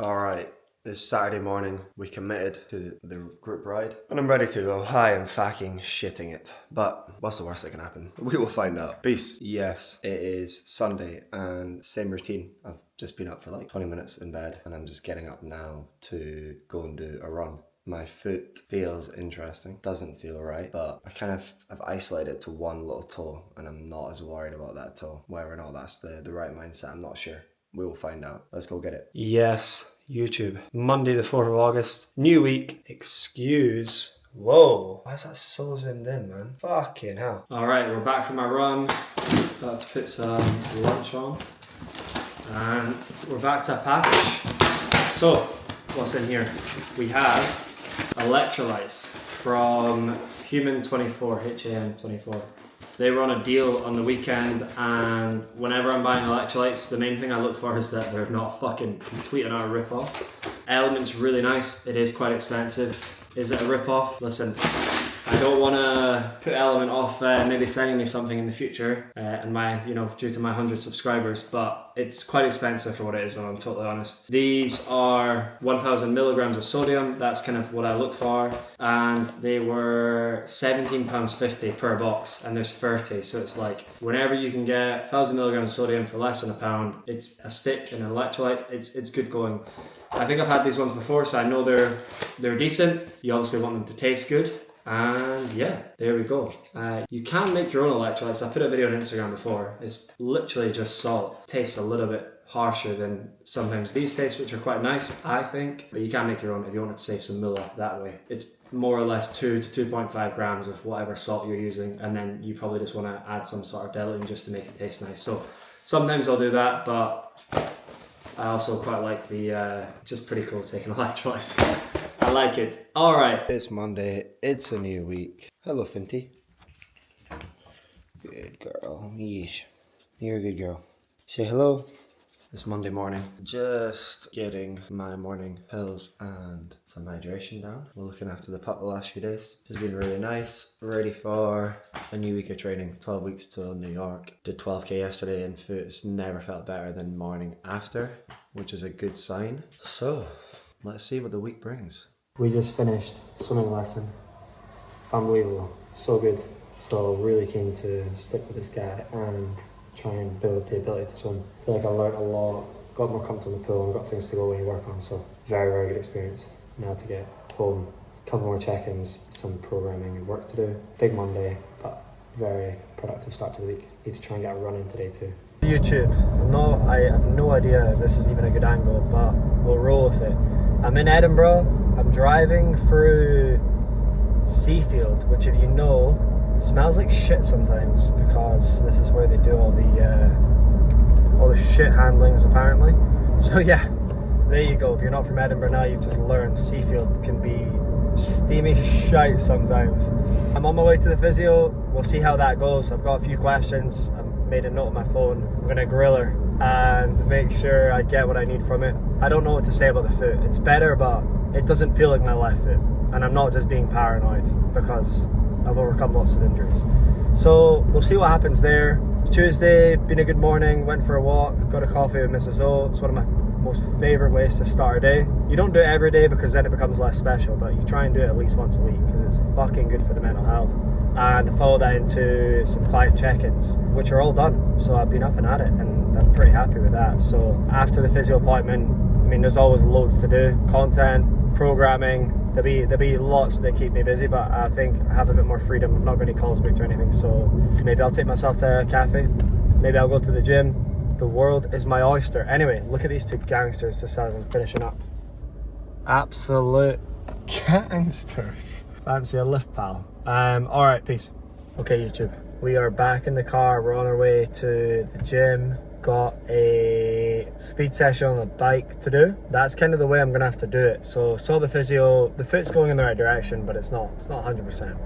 Alright, it's Saturday morning. We committed to the group ride and I'm ready to go. I am fucking shitting it. But what's the worst that can happen? We will find out. Peace. Yes, it is Sunday and same routine. I've just been up for like 20 minutes in bed and I'm just getting up now to go and do a run. My foot feels interesting, doesn't feel right, but I've isolated it to one little toe and I'm not as worried about that toe. Whether or not that's the right mindset, I'm not sure. We will find out. Let's go get it. Yes, YouTube. Monday the 4th of August. New week. Whoa. Why is that so zoomed in, man? Fucking hell. Alright, we're back from our run. About to put some lunch on. And we're back to a package. So, what's in here? We have electrolytes from Human 24, HAM 24. They were on a deal on the weekend, and whenever I'm buying electrolytes, the main thing I look for is that they're not fucking complete and utter rip-off. Element's really nice. It is quite expensive. Is it a rip-off? Listen, I don't want to put Element off maybe sending me something in the future, and due to my 100 subscribers, but it's quite expensive for what it is, and I'm totally honest. These are 1,000 milligrams of sodium. That's kind of what I look for, and they were £17.50 per box, and there's 30, so it's like whenever you can get 1,000 milligrams of sodium for less than £1, it's a stick and an electrolyte. It's good going. I think I've had these ones before, so I know they're decent. You obviously want them to taste good. And yeah, there we go. You can make your own electrolytes. I put a video on Instagram before. It's literally just salt. Tastes a little bit harsher than sometimes these taste, which are quite nice, I think. But you can make your own if you wanted to save some milli that way. It's more or less 2 to 2.5 grams of whatever salt you're using, and then you probably just want to add some sort of diluting just to make it taste nice. So sometimes I'll do that, but I also quite like the just pretty cool taking electrolytes. I like it. Alright. It's Monday. It's a new week. Hello, Finty. Good girl. Yeesh. You're a good girl. Say hello. It's Monday morning. Just getting my morning pills and some hydration down. We're looking after the pup the last few days. It's been really nice. Ready for a new week of training. 12 weeks till New York. Did 12k yesterday and foot's never felt better than morning after, which is a good sign. So, let's see what the week brings. We just finished swimming lesson. Unbelievable. So good. So really keen to stick with this guy and try and build the ability to swim. I feel like I learned a lot, got more comfortable in the pool and got things to go when you work on. So very, very good experience. Now to get home, a couple more check-ins, some programming and work to do. Big Monday, but very productive start to the week. Need to try and get a run in today too. YouTube. I have no idea if this is even a good angle, but we'll roll with it. I'm in Edinburgh. I'm driving through Seafield, which if you know, smells like shit sometimes because this is where they do all the shit handlings apparently. So yeah, there you go. If you're not from Edinburgh now, you've just learned Seafield can be steamy shite sometimes. I'm on my way to the physio. We'll see how that goes. I've got a few questions. I've made a note on my phone. I'm gonna grill her and make sure I get what I need from it. I don't know what to say about the foot. It's better, but it doesn't feel like my left foot. And I'm not just being paranoid because I've overcome lots of injuries. So we'll see what happens there. It's Tuesday, been a good morning, went for a walk, got a coffee with Mrs. O. It's one of my most favourite ways to start a day. You don't do it every day because then it becomes less special, but you try and do it at least once a week because it's fucking good for the mental health. And follow that into some client check-ins, which are all done. So I've been up and at it and I'm pretty happy with that. So after the physio appointment, I mean, there's always loads to do. Content, programming, there'll be lots that keep me busy, but I think I have a bit more freedom. I'm not going to calls booked or anything, so maybe I'll take myself to a cafe. Maybe I'll go to the gym. The world is my oyster. Anyway, look at these two gangsters just as I'm finishing up. Absolute gangsters. Fancy a lift, pal. Alright, peace. Okay, YouTube. We are back in the car. We're on our way to the gym. Got a speed session on the bike to do. That's kind of the way I'm gonna have to do it. So saw the physio, the foot's going in the right direction, but it's not 100%.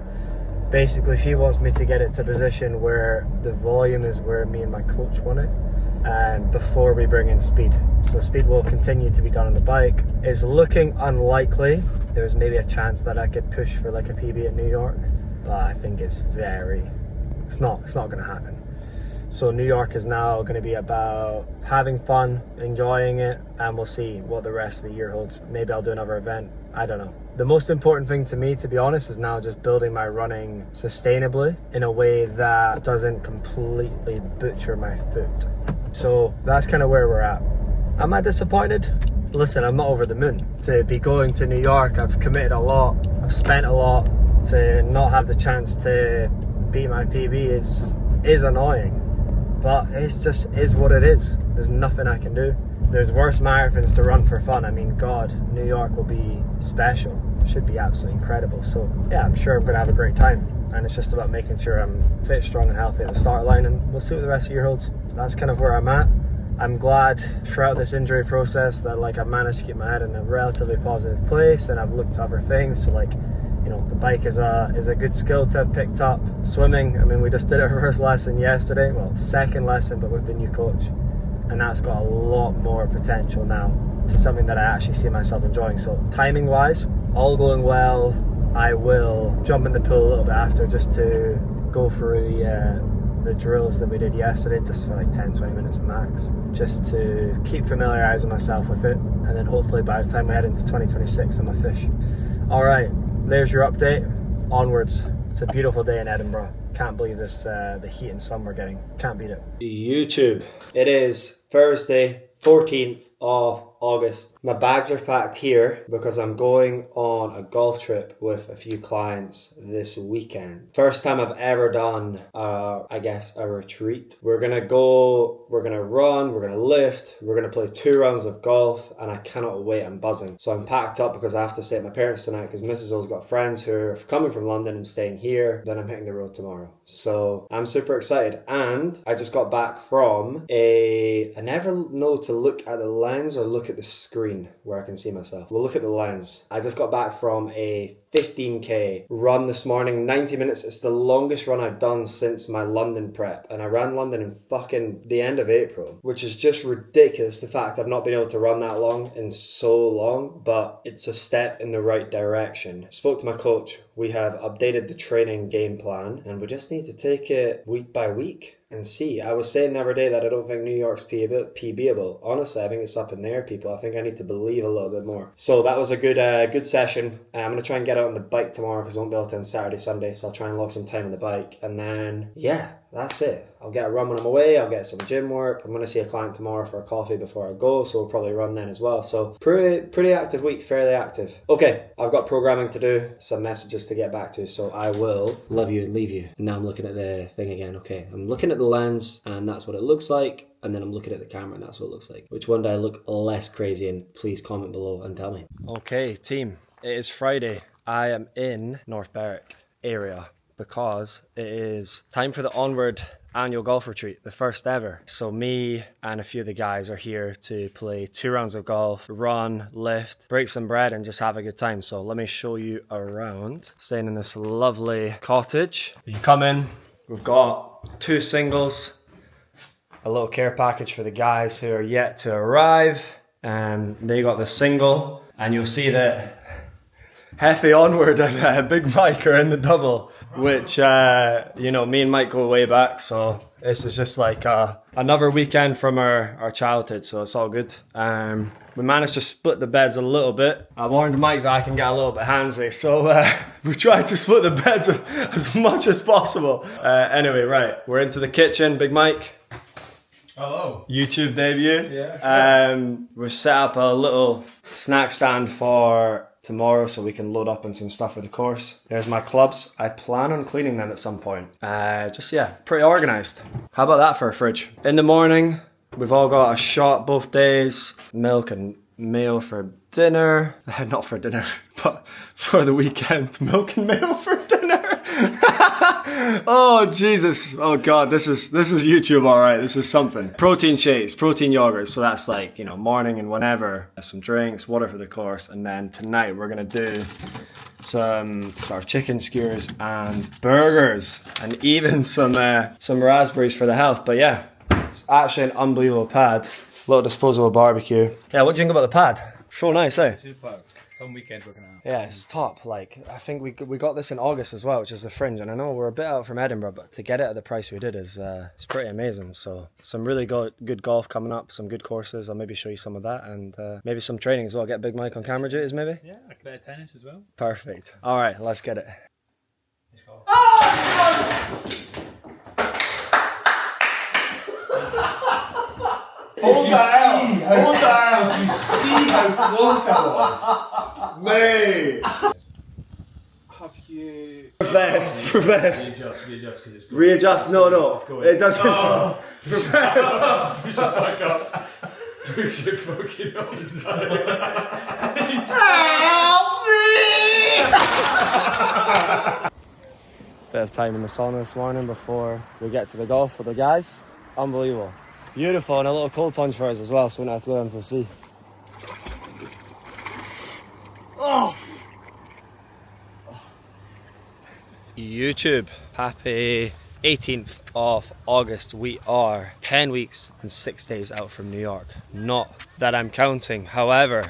Basically, she wants me to get it to position where the volume is where me and my coach want it, before we bring in speed. So speed will continue to be done on the bike. It's looking unlikely. There's maybe a chance that I could push for like a PB at New York, but I think it's not gonna happen. So New York is now going to be about having fun, enjoying it, and we'll see what the rest of the year holds. Maybe I'll do another event. I don't know. The most important thing to me, to be honest, is now just building my running sustainably in a way that doesn't completely butcher my foot. So that's kind of where we're at. Am I disappointed? Listen, I'm not over the moon. To be going to New York, I've committed a lot, I've spent a lot. To not have the chance to beat my PB is annoying. But it's just is what it is. There's nothing I can do. There's worse marathons to run for fun. I mean, God, New York will be special. Should be absolutely incredible. So yeah, I'm sure I'm going to have a great time. And it's just about making sure I'm fit, strong and healthy at the start line, and we'll see what the rest of the year holds. That's kind of where I'm at. I'm glad throughout this injury process that I've managed to keep my head in a relatively positive place, and I've looked to other things. So the bike is a good skill to have picked up. Swimming, I mean, we just did our first lesson yesterday. Well, second lesson, but with the new coach. And that's got a lot more potential now to something that I actually see myself enjoying. So timing wise, all going well. I will jump in the pool a little bit after just to go through the drills that we did yesterday, just for 10-20 minutes max, just to keep familiarizing myself with it. And then hopefully by the time we head into 2026, I'm a fish. All right, there's your update. Onwards. It's a beautiful day in Edinburgh. Can't believe this, the heat and sun we're getting. Can't beat it. YouTube. It is Thursday, 14th of August. My bags are packed here because I'm going on a golf trip with a few clients this weekend. First time I've ever done, a retreat. We're gonna go, we're gonna run, we're gonna lift, we're gonna play 2 rounds of golf, and I cannot wait. I'm buzzing. So I'm packed up because I have to stay at my parents tonight because Mrs. O's got friends who are coming from London and staying here. Then I'm hitting the road tomorrow. So I'm super excited. And I just got back from I never know to look at the lens or look at the screen where I can see myself. We'll look at the lens. I just got back from a 15k run this morning, 90 minutes. It's the longest run I've done since my London prep, and I ran London in fucking the end of April, which is just ridiculous, the fact I've not been able to run that long in so long, but it's a step in the right direction. Spoke to my coach. We have updated the training game plan, and we just need to take it week by week and see. I was saying the other day that I don't think New York's PBable. Honestly, I think it's up in there, people. I think I need to believe a little bit more. So that was a good session. I'm going to try and get out on the bike tomorrow because I won't be able to on Saturday, Sunday. So I'll try and log some time on the bike. And then, yeah, that's it. I'll get a run when I'm away. I'll get some gym work. I'm going to see a client tomorrow for a coffee before I go. So we'll probably run then as well. So pretty active week, fairly active. Okay, I've got programming to do, some messages to get back to. So I will love you and leave you. And now I'm looking at the thing again. Okay, I'm looking at the lens and that's what it looks like. And then I'm looking at the camera and that's what it looks like. Which one do I look less crazy in? Please comment below and tell me. Okay, team, it is Friday. I am in North Berwick area because it is time for the Onward annual golf retreat, the first ever. So me and a few of the guys are here to play 2 rounds of golf, run, lift, break some bread and just have a good time. So let me show you around. Staying in this lovely cottage. You come in, we've got 2 singles, a little care package for the guys who are yet to arrive, and they got the single, and you'll see that Heffy Onward and Big Mike are in the double, which, me and Mike go way back, so this is just like another weekend from our childhood, so it's all good. We managed to split the beds a little bit. I warned Mike that I can get a little bit handsy, so we tried to split the beds as much as possible. Anyway, right, we're into the kitchen. Big Mike. Hello. YouTube debut. Yeah. We've set up a little snack stand for tomorrow so we can load up on some stuff for the course. There's my clubs. I plan on cleaning them at some point. Pretty organised. How about that for a fridge? In the morning, we've all got a shot both days. Milk and meal for dinner. Not for dinner, but for the weekend. Milk and meal for dinner. Oh Jesus, oh God, this is YouTube, all right. This is something. Protein shakes, protein yogurts, so that's morning and whenever. Some drinks, water for the course, and then tonight we're gonna do some sort of chicken skewers and burgers, and even some raspberries for the health. But yeah, it's actually an unbelievable pad. Little disposable barbecue. Yeah, what do you think about the pad? So nice, eh? Super. Some weekend we're gonna have. Yeah, it's top. Like, I think we got this in August as well, which is the Fringe, and I know we're a bit out from Edinburgh, but to get it at the price we did is it's pretty amazing. So some really good golf coming up, some good courses. I'll maybe show you some of that, and maybe some training as well. Get Big Mike on camera duties, maybe. Yeah, a bit of tennis as well. Perfect. All right, let's get it. Let's go. Hold that out! Hold that out! You see how close I was? Mate! Have you... Reverse. Readjust, because it's going. Readjust, no. It's going. It doesn't. Oh. Reverse! Push it back up. Push it fucking nose Bit of time in the sauna this morning before we get to the golf with the guys. Unbelievable. Beautiful, and a little cold plunge for us as well, so we don't have to go down to the sea. Oh! YouTube, happy 18th of August. We are 10 weeks and 6 days out from New York. Not that I'm counting. However,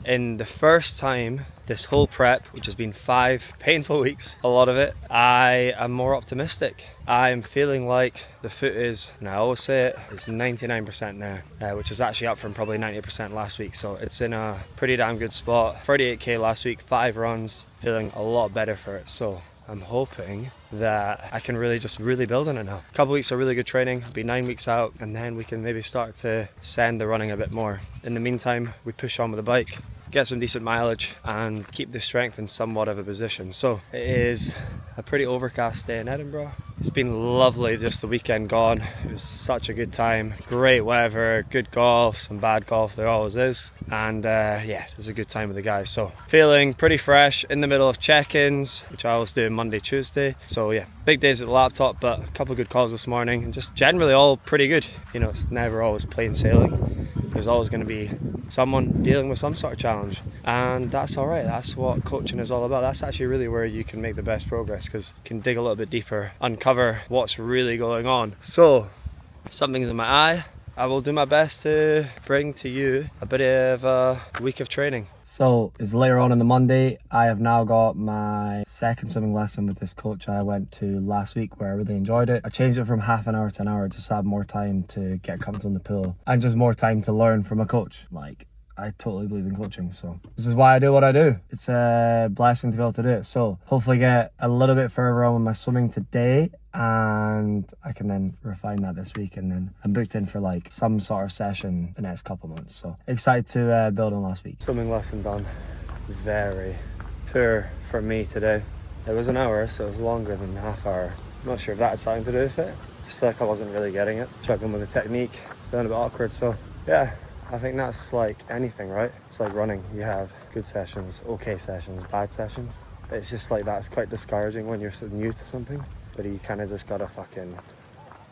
in the first time this whole prep, which has been 5 painful weeks, a lot of it, I am more optimistic. I'm feeling like the foot is, and I always say it, it's 99% now, which is actually up from probably 90% last week. So it's in a pretty damn good spot. 38k last week, 5 runs, feeling a lot better for it. So I'm hoping that I can really build on it now. A couple weeks of really good training, be 9 weeks out, and then we can maybe start to send the running a bit more. In the meantime, we push on with the bike, get some decent mileage, and keep the strength in somewhat of a position. So it is a pretty overcast day in Edinburgh. It's been lovely just the weekend gone. It was such a good time, great weather, good golf, some bad golf, there always is. And yeah, it was a good time with the guys. So feeling pretty fresh in the middle of check-ins, which I always do Monday, Tuesday. So yeah, big days at the laptop, but a couple of good calls this morning, and just generally all pretty good. You know, it's never always plain sailing. There's always going to be someone dealing with some sort of challenge, and that's all right. That's what coaching is all about. That's actually really where you can make the best progress, because you can dig a little bit deeper, uncover what's really going on. So something's in my eye. I will do my best to bring to you a bit of a week of training. So it's later on in the Monday. I have now got my second swimming lesson with this coach I went to last week, where I really enjoyed it. I changed it from half an hour to an hour just to have more time to get comfortable in the pool and just more time to learn from a coach. Like, I totally believe in coaching, so this is why I do what I do. It's a blessing to be able to do it. So hopefully get a little bit further on with my swimming today, and I can then refine that this week, and then I'm booked in for like some sort of session the next couple months. So excited to build on last week. Swimming lesson done. Very poor for me today. It was an hour, so it was longer than a half hour. I'm not sure if that had something to do with it. Just feel like I wasn't really getting it. Struggling with the technique, feeling a bit awkward. So yeah, I think that's like anything, right? It's like running. You have good sessions, okay sessions, bad sessions. It's just like that's quite discouraging when you're so new to something, but you kind of just gotta fucking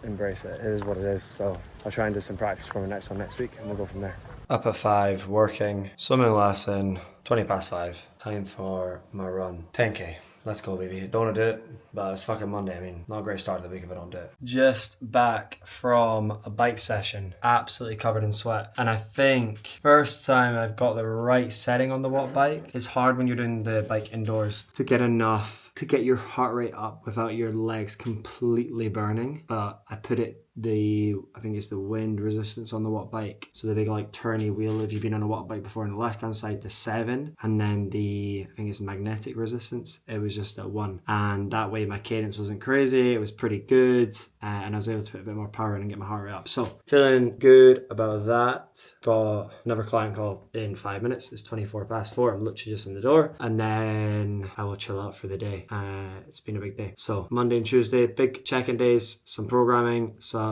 embrace it. It is what it is. So I'll try and do some practice for my next one next week, and we'll go from there. Up at 5, working, swimming lesson, 20 past 5. Time for my run. 10k. Let's go, baby. Don't want to do it, but it's fucking Monday. I mean, not a great start to the week if I don't do it. Just back from a bike session, absolutely covered in sweat. And I think first time I've got the right setting on the watt bike. It's hard when you're doing the bike indoors to get enough to get your heart rate up without your legs completely burning. But I put it I think it's the wind resistance on the watt bike. So the big like turny wheel, if you've been on a watt bike before, on the left hand side, the 7, and then I think it's magnetic resistance, it was just at 1. And that way my cadence wasn't crazy, it was pretty good, and I was able to put a bit more power in and get my heart rate up. So feeling good about that. Got another client call in 5 minutes. It's 24 past 4. I'm literally just in the door, and then I will chill out for the day. It's been a big day. So Monday and Tuesday, big check-in days, some programming, some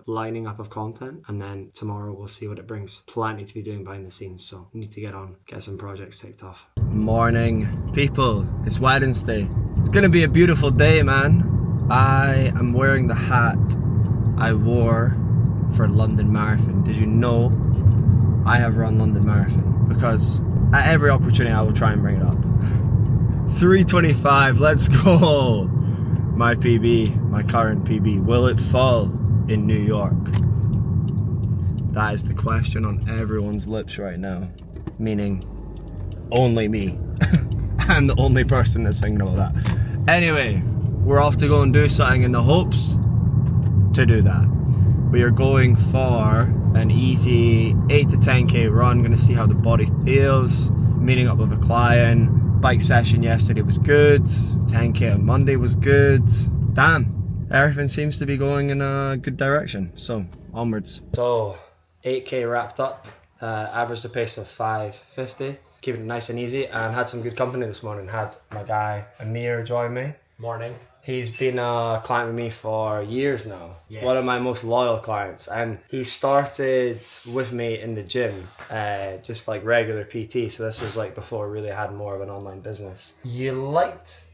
lining up of content, and then tomorrow we'll see what it brings. Plenty to be doing behind the scenes, so we need to get some projects ticked off. Morning people, it's Wednesday. It's gonna be a beautiful day, man. I am wearing the hat I wore for London Marathon. Did you know I have run London Marathon? Because at every opportunity I will try and bring it up. 3:25, let's go. My PB, my current PB, will it fall in New York? That is the question on everyone's lips right now. meaning only me. I'm the only person that's thinking about that. Anyway, we're off to go and do something in the hopes to do that. We are going for an easy 8 to 10k run, gonna see how the body feels, meeting up with a client. Bike session yesterday was good, 10k on Monday was good. Damn, everything seems to be going in a good direction, so onwards. So 8k wrapped up, averaged a pace of 5:50, keeping it nice and easy, and had some good company this morning. Had my guy Amir join me. Morning. He's been a client with me for years now. Yes. One of my most loyal clients. And he started with me in the gym, just like regular PT. So this was like before I really had more of an online business. You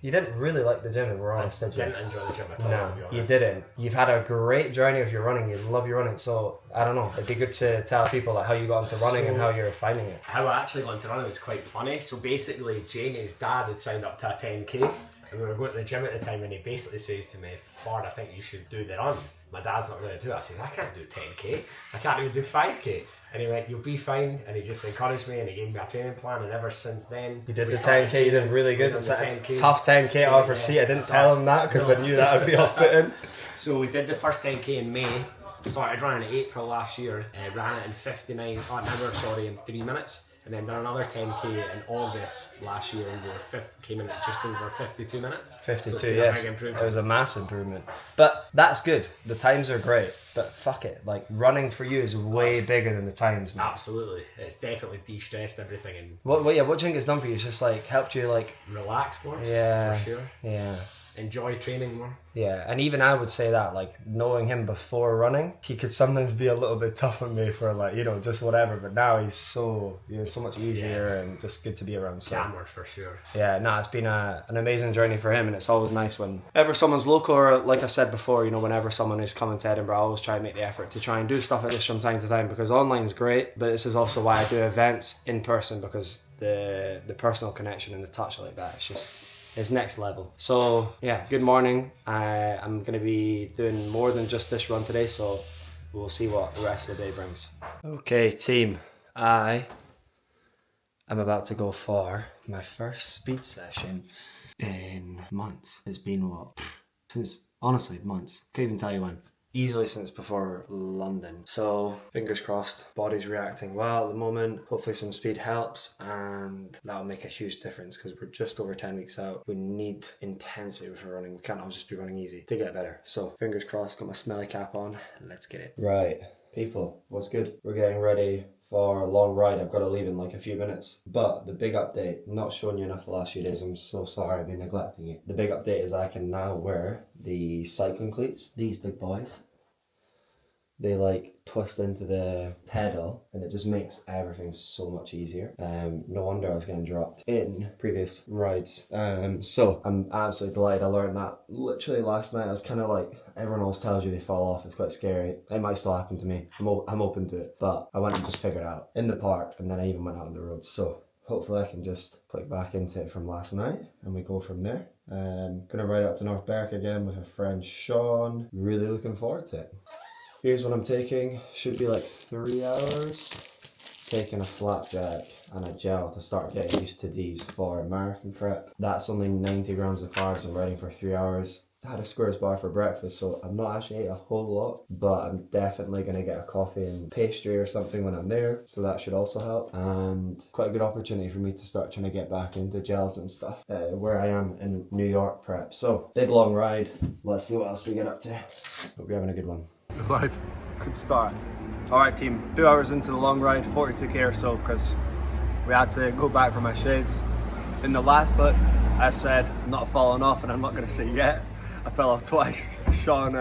didn't really like the gym, if we're honest, did you? Didn't enjoy the gym at all, No, to be honest. you didn't. You've had a great journey with your running. You love your running. So I don't know. It'd be good to tell people like how you got into running and how you're finding it. How I actually got into running was quite funny. So basically, Jamie's dad had signed up to a 10k, and we were going to the gym at the time, and he basically says to me, "Ford, I think you should do the run." My dad's not going to do it. I said, "I can't do 10k. I can't even do 5k." And he went, "You'll be fine." And he just encouraged me, and he gave me a training plan. And ever since then, You did we the started 10k, you did really good. we done It's the a 10K. tough 10k out for seat. I didn't tell him that because I knew that would be off-putting. So we did the first 10k in May. Started running in April last year. Ran it in 59 an hour, sorry, in 3 minutes. And then done another 10k in August last year, and we were came in at just over 52 minutes. 52, So it's been a yes. big It improvement. was a mass improvement. But that's good. The times are great. But fuck it. Like, running for you is way bigger than the times, man. Absolutely, it's definitely de-stressed everything and What do you think it's done for you? It's just like helped you like, relax more. Yeah. for sure. yeah. Enjoy training more. Yeah, and even I would say that, like, knowing him before running, he could sometimes be a little bit tough on me for, like, just whatever, but now he's so much easier and just good to be around. So Camera for sure. yeah, no, it's been an amazing journey for him, and it's always nice whenever someone's local, or like I said before, whenever someone is coming to Edinburgh, I always try and make the effort to try and do stuff like this from time to time, because online is great, but this is also why I do events in person, because the personal connection and the touch like that, it's next level. So yeah, good morning. I'm going to be doing more than just this run today, so we'll see what the rest of the day brings. Okay, team, I am about to go for my first speed session in months. It's been what? Since, honestly, months. Can't even tell you when. Easily since before London. So fingers crossed, body's reacting well at the moment. Hopefully some speed helps, and that'll make a huge difference because we're just over 10 weeks out. We need intensity with our running. We can't all just be running easy to get better. So fingers crossed, got my smelly cap on, let's get it. Right, people, what's good? We're getting ready for a long ride. I've got to leave in like a few minutes. But the big update, not showing you enough the last few days, I'm so sorry I've been neglecting you. The big update is I can now wear the cycling cleats. These big boys, they like twist into the pedal and it just makes everything so much easier. No wonder I was getting dropped in previous rides. So I'm absolutely delighted I learned that literally last night. I was kind of like, everyone always tells you they fall off, it's quite scary. It might still happen to me. I'm open to it, but I went and just figured it out in the park, and then I even went out on the road. So hopefully I can just click back into it from last night and we go from there. Gonna ride out to North Berwick again with a friend Sean. Really looking forward to it. Here's what I'm taking. Should be like 3 hours. Taking a flapjack and a gel to start getting used to these for marathon prep. That's only 90 grams of carbs. I'm riding for 3 hours. I had a Squares bar for breakfast, so I'm not actually ate a whole lot, but I'm definitely going to get a coffee and pastry or something when I'm there, so that should also help. And quite a good opportunity for me to start trying to get back into gels and stuff where I am in New York prep. So big long ride. Let's see what else we get up to. Hope you're having a good one. Live. Good start. Alright team, 2 hours into the long ride, 42k or so, because we had to go back for my shades. In the last bit, I said I'm not falling off, and I'm not going to say yet. I fell off twice. Sean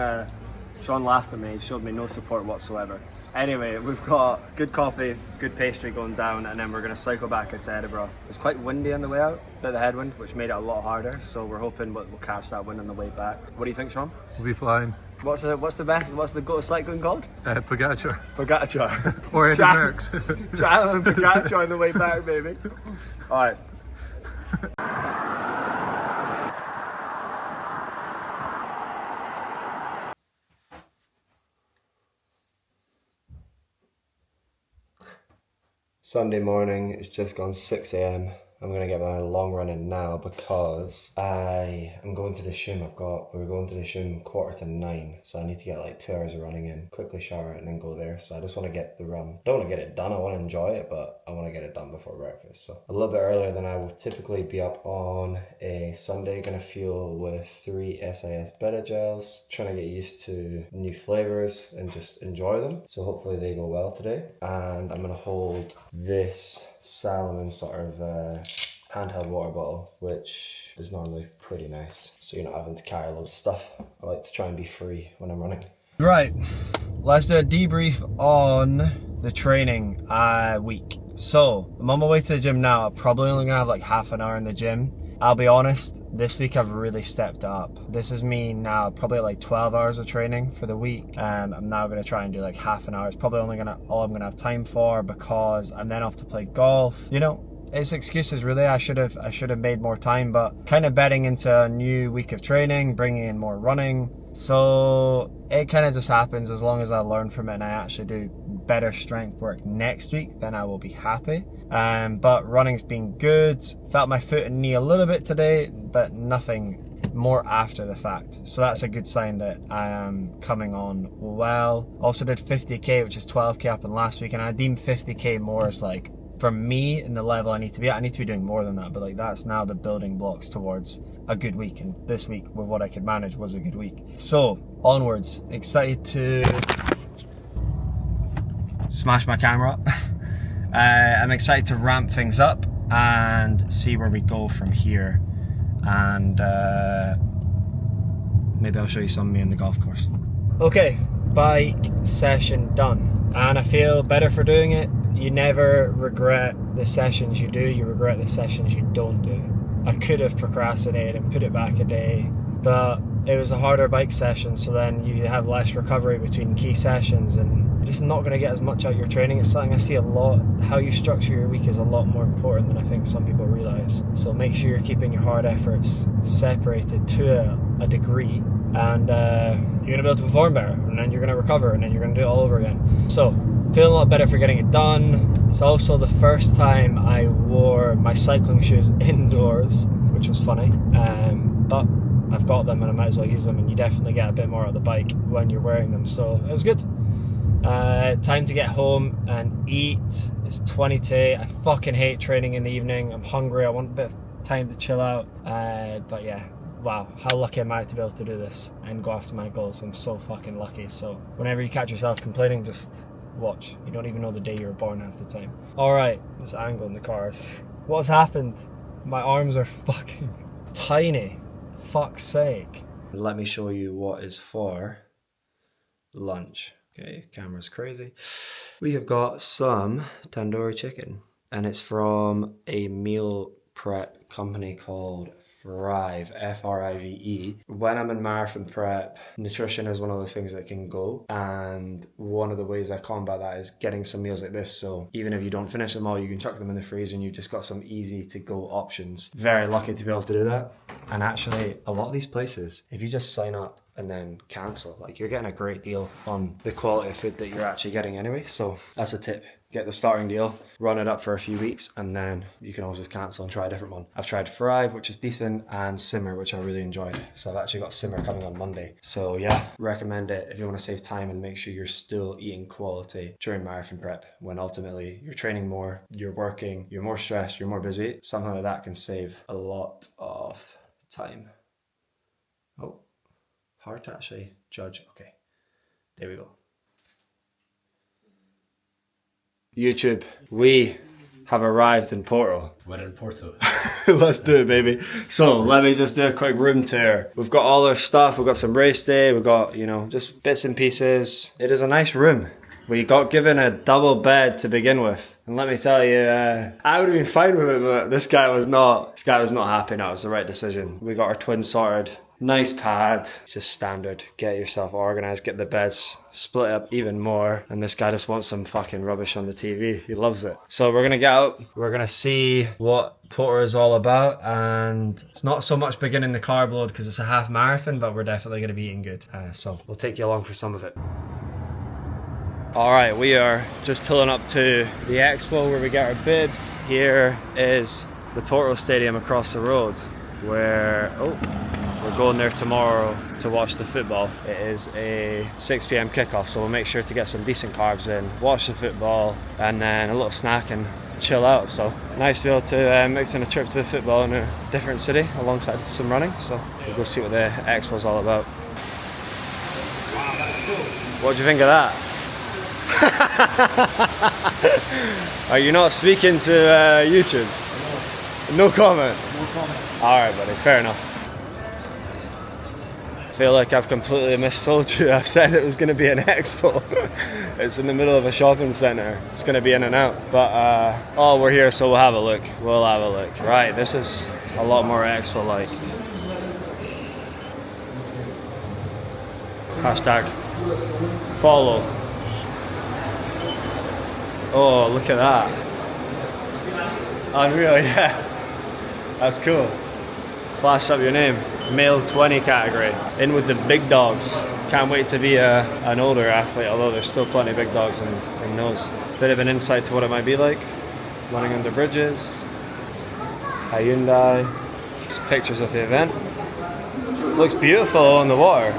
laughed at me, showed me no support whatsoever. Anyway, we've got good coffee, good pastry going down, and then we're going to cycle back into Edinburgh. It's quite windy on the way out, bit of the headwind, which made it a lot harder, so we're hoping we'll catch that wind on the way back. What do you think, Sean? We'll be flying. What's the go cycling called? Pogacar. Pogacar. Or Eddie Chat- Merckx. Chat and Pogacar on the way back, baby. Alright. Sunday morning, it's just gone 6 a.m. I'm gonna get my long run in now because I am going to the gym. We're going to the gym 8:45, so I need to get like 2 hours of running in, quickly shower and then go there. So I just want to get the run. I don't want to get it done, I want to enjoy it, but I want to get it done before breakfast. So a little bit earlier than I would typically be up on a Sunday. Gonna fuel with 3 SIS Beta Gels, trying to get used to new flavors and just enjoy them. So hopefully they go well today. And I'm gonna hold this Salomon sort of handheld water bottle, which is normally pretty nice, so you're not having to carry loads of stuff. I like to try and be free when I'm running. Right, let's do a debrief on the training week. So I'm on my way to the gym now. I'm probably only gonna have like half an hour in the gym. I'll be honest, this week I've really stepped up. This is me now, probably like 12 hours of training for the week. I'm now gonna try and do like half an hour. It's probably only all I'm gonna have time for, because I'm then off to play golf. You know, it's excuses really. I should have made more time, but kind of betting into a new week of training, bringing in more running. So it kind of just happens. As long as I learn from it and I actually do better strength work next week, then I will be happy. But running's been good. Felt my foot and knee a little bit today, but nothing more after the fact. So that's a good sign that I am coming on well. Also did 50k, which is 12k up in last week, and I deem 50k more as like, for me, in the level I need to be at. I need to be doing more than that, but like that's now the building blocks towards a good week, and this week with what I could manage was a good week. So onwards, excited to smash my camera. I'm excited to ramp things up and see where we go from here, and maybe I'll show you some of me in the golf course. Okay, bike session done, and I feel better for doing it. You never regret the sessions you do, you regret the sessions you don't do. I could have procrastinated and put it back a day, but it was a harder bike session, so then you have less recovery between key sessions, and you're just not going to get as much out of your training. It's something I see a lot. How you structure your week is a lot more important than I think some people realise. So make sure you're keeping your hard efforts separated to a degree, and you're going to be able to perform better, and then you're going to recover, and then you're going to do it all over again. So feeling a lot better for getting it done. It's also the first time I wore my cycling shoes indoors, which was funny, but I've got them and I might as well use them, and you definitely get a bit more out of the bike when you're wearing them, so it was good. Time to get home and eat. It's 20 to 8. I fucking hate training in the evening. I'm hungry, I want a bit of time to chill out, but yeah, wow, how lucky am I to be able to do this and go after my goals. I'm so fucking lucky. So whenever you catch yourself complaining, just watch. You don't even know the day you were born half the time. Alright, this angle in the cars. What has happened? My arms are fucking tiny. Fuck's sake. Let me show you what is for lunch. Okay, camera's crazy. We have got some tandoori chicken, and it's from a meal prep company called Thrive, F-R-I-V-E. When I'm in marathon prep, nutrition is one of those things that can go, and one of the ways I combat that is getting some meals like this. So even if you don't finish them all, you can chuck them in the freezer and you've just got some easy to go options. Very lucky to be able to do that. And actually, a lot of these places, if you just sign up and then cancel, like, you're getting a great deal on the quality of food that you're actually getting anyway. So that's a tip. Get the starting deal, run it up for a few weeks, and then you can always just cancel and try a different one. I've tried Thrive, which is decent, and Simmer, which I really enjoyed. So I've actually got Simmer coming on Monday. So yeah, recommend it if you want to save time and make sure you're still eating quality during marathon prep, when ultimately you're training more, you're working, you're more stressed, you're more busy. Something like that can save a lot of time. Oh, hard to actually judge. Okay, there we go. YouTube, we have arrived in Porto. We're in Porto. Let's do it, baby. So let me just do a quick room tour. We've got all our stuff. We've got some race day. We've got, you know, just bits and pieces. It is a nice room. We got given a double bed to begin with. And let me tell you, I would have been fine with it, but this guy was not happy. No, it was the right decision. We got our twins sorted. Nice pad, just standard. Get yourself organised, get the beds split up even more. And this guy just wants some fucking rubbish on the TV. He loves it. So we're gonna get out. We're gonna see what Porter is all about. And it's not so much beginning the carb load because it's a half marathon, but we're definitely gonna be eating good. So we'll take you along for some of it. All right, we are just pulling up to the expo where we get our bibs. Here is the Porto Stadium across the road where, we're going there tomorrow to watch the football. It is a 6 p.m. kickoff, so we'll make sure to get some decent carbs in, watch the football, and then a little snack and chill out. So nice to be able to mix in a trip to the football in a different city alongside some running. So we'll go see what the expo's all about. Wow, that's cool. What do you think of that? Are you not speaking to YouTube? No comment? No comment. Alright buddy, fair enough. I feel like I've completely missold you. I've said it was going to be an expo. It's in the middle of a shopping centre. It's going to be in and out. But, we're here, so we'll have a look. We'll have a look. Right, this is a lot more expo-like. Hashtag follow. Oh, look at that. Unreal, yeah. That's cool. Flash up your name. Male 20 category. In with the big dogs. Can't wait to be an older athlete, although there's still plenty of big dogs in those. Bit of an insight to what it might be like. Running under bridges. Hyundai. Just pictures of the event. Looks beautiful on the water.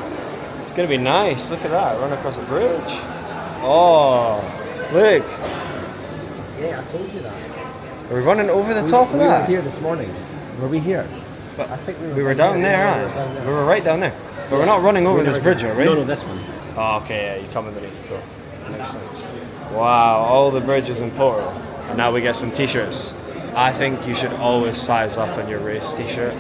It's gonna be nice. Look at that. Run across a bridge. Oh, look. Yeah, I told you that. Are we running over the top of that? We were here this morning. Were we here? But I think We were down there, yeah, huh? We were right down there. But we're not running over this bridge, are we? No, this one. Oh, okay, yeah, you come underneath. Cool. Makes sense. Wow, all the bridges in Porto. And now we get some t-shirts. I think you should always size up on your race t-shirt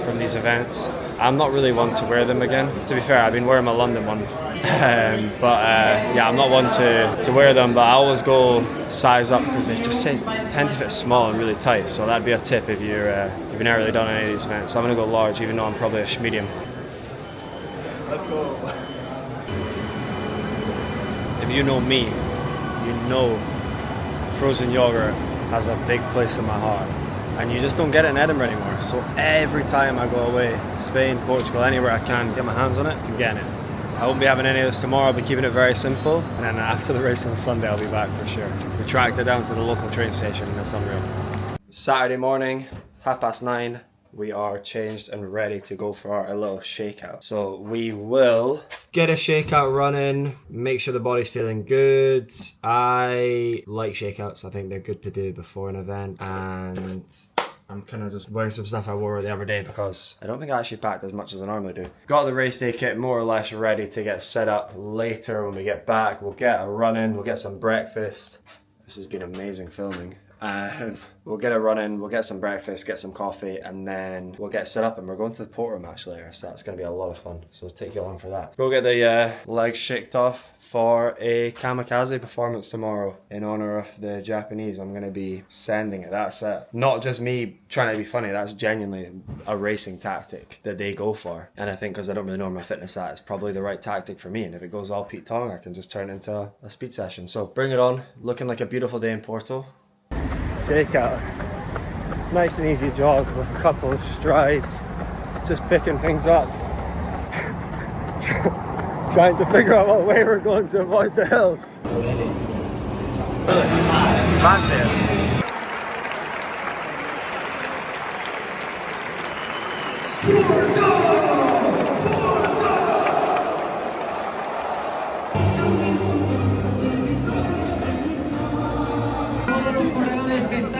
from these events. I'm not really one to wear them again. To be fair, I've been wearing my London one. I'm not one to wear them, but I always go size up because they just tend to fit small and really tight. So that'd be a tip if you've never really done any of these events. So I'm gonna go large, even though I'm probably a medium. Let's go. If you know me, you know frozen yogurt has a big place in my heart. And you just don't get it in Edinburgh anymore. So every time I go away, Spain, Portugal, anywhere I can get my hands on it, I'm getting it. I won't be having any of this tomorrow, I'll be keeping it very simple. And then after the race on Sunday, I'll be back for sure. We tracked it down to the local train station and it's unreal. Saturday morning, 9:30. We are changed and ready to go for a little shakeout. So we will get a shakeout running, make sure the body's feeling good. I like shakeouts. I think they're good to do before an event. And I'm kind of just wearing some stuff I wore the other day because I don't think I actually packed as much as I normally do. Got the race day kit more or less ready to get set up later when we get back. We'll get a run in, we'll get some breakfast. This has been amazing filming. We'll get a run in, we'll get some breakfast, get some coffee, and then we'll get set up and we're going to the Porto match later, so that's going to be a lot of fun. So we'll take you along for that. Go get the legs shaked off for a kamikaze performance tomorrow in honor of the Japanese. I'm going to be sending it. That's not just me trying to be funny, that's genuinely a racing tactic that they go for. And I think because I don't really know where my fitness at, it's probably the right tactic for me. And if it goes all Pete Tong, I can just turn it into a speed session. So bring it on. Looking like a beautiful day in Porto. Shakeout. Nice and easy jog with a couple of strides. Just picking things up. Trying to figure out what way we're going to avoid the hills. Fancy it.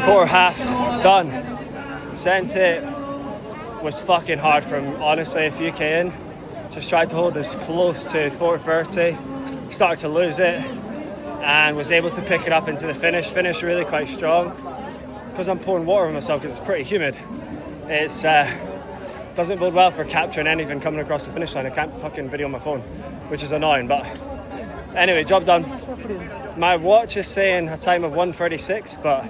Core half done. Sent it. Was fucking hard from honestly a few K in. Just tried to hold this close to 4:30. Started to lose it and was able to pick it up into the finish. Finished really quite strong. Because I'm pouring water on myself because it's pretty humid. It's doesn't bode well for capturing anything coming across the finish line. I can't fucking video my phone, which is annoying, but anyway, job done. My watch is saying a time of 1:36, but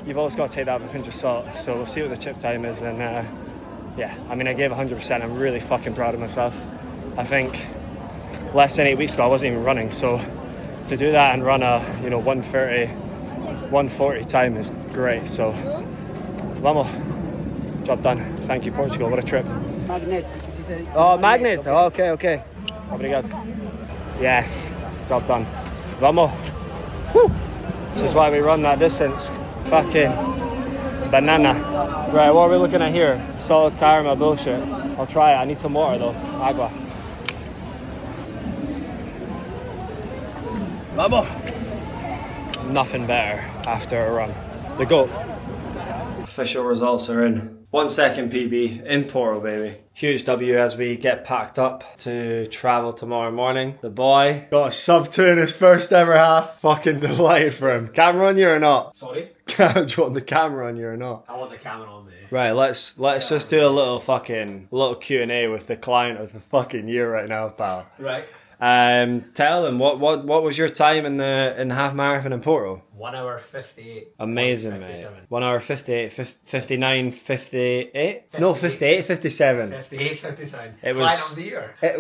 you've always got to take that with a pinch of salt. So we'll see what the chip time is, and yeah, I mean, I gave 100%. I'm really fucking proud of myself. I think less than 8 weeks ago I wasn't even running, so to do that and run a 1:30, 1:40 time is great. So vamos, job done. Thank you, Portugal. What a trip. Magnet. Oh, magnet. Oh, okay. Obrigado. Yes, job done. Vamos. Woo. This is why we run that distance. Fucking banana. Right, what are we looking at here? Solid caramel bullshit. I'll try it. I need some water though. Agua. Vamos. Nothing better after a run. The goat. Official results are in. 1 second PB in Porto, baby. Huge W as we get packed up to travel tomorrow morning. The boy got a sub 2 in his first ever half. Fucking delighted for him. Camera on you or not? Sorry? Do you want the camera on you or not? I want the camera on me. Right, let's just do a little Q&A with the client of the fucking year right now, pal. Right. Tell them what was your time in the half marathon in Porto? 1 hour 58. Amazing, mate. 57. 1 hour 58, 59, 58? No, 58, 57. 58, 57. It Client was. of the year. It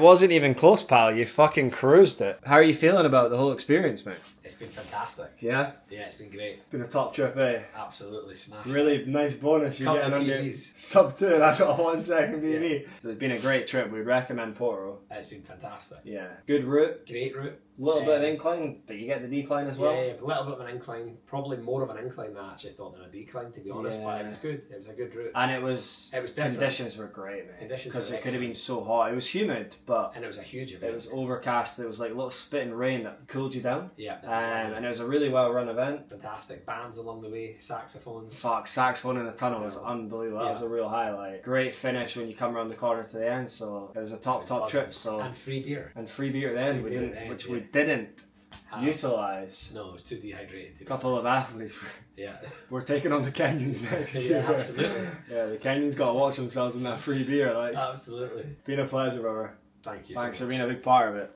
wasn't even close, pal. You fucking cruised it. How are you feeling about the whole experience, mate? It's been fantastic. Yeah? Yeah, it's been great. Been a top trip, eh? Absolutely smashed. Really nice bonus you're Couple getting of on your PBs. sub 2 and I got a 1 second BB. So it's been a great trip. We'd recommend Porto. It's been fantastic. Yeah. Good route. Great route. Little bit of incline, but you get the decline as well. Yeah, a little bit of an incline. Probably more of an incline than I actually thought than a decline, to be honest. But it was good. It was a good route. And it was different. conditions were great, man. Conditions because were it could have been so hot. It was humid, but And it was a huge event. it was overcast. There was like little spitting rain that cooled you down. Yeah. It was And it was a really well run event. fantastic. Bands along the way, saxophones. Fuck, saxophone in the tunnel was unbelievable. That was a real highlight. Great finish when you come around the corner to the end. So it was a top trip. So And free beer. and free beer at the end, Free beer at the end, which yeah. we didn't utilise. No, it was too dehydrated. To A couple of athletes Yeah. were taking on the Kenyans next year. Yeah, absolutely. Yeah, the Kenyans got to watch themselves in that free beer. Like, Absolutely. been a pleasure, brother. Thank you. Thanks so for much. being a big part of it.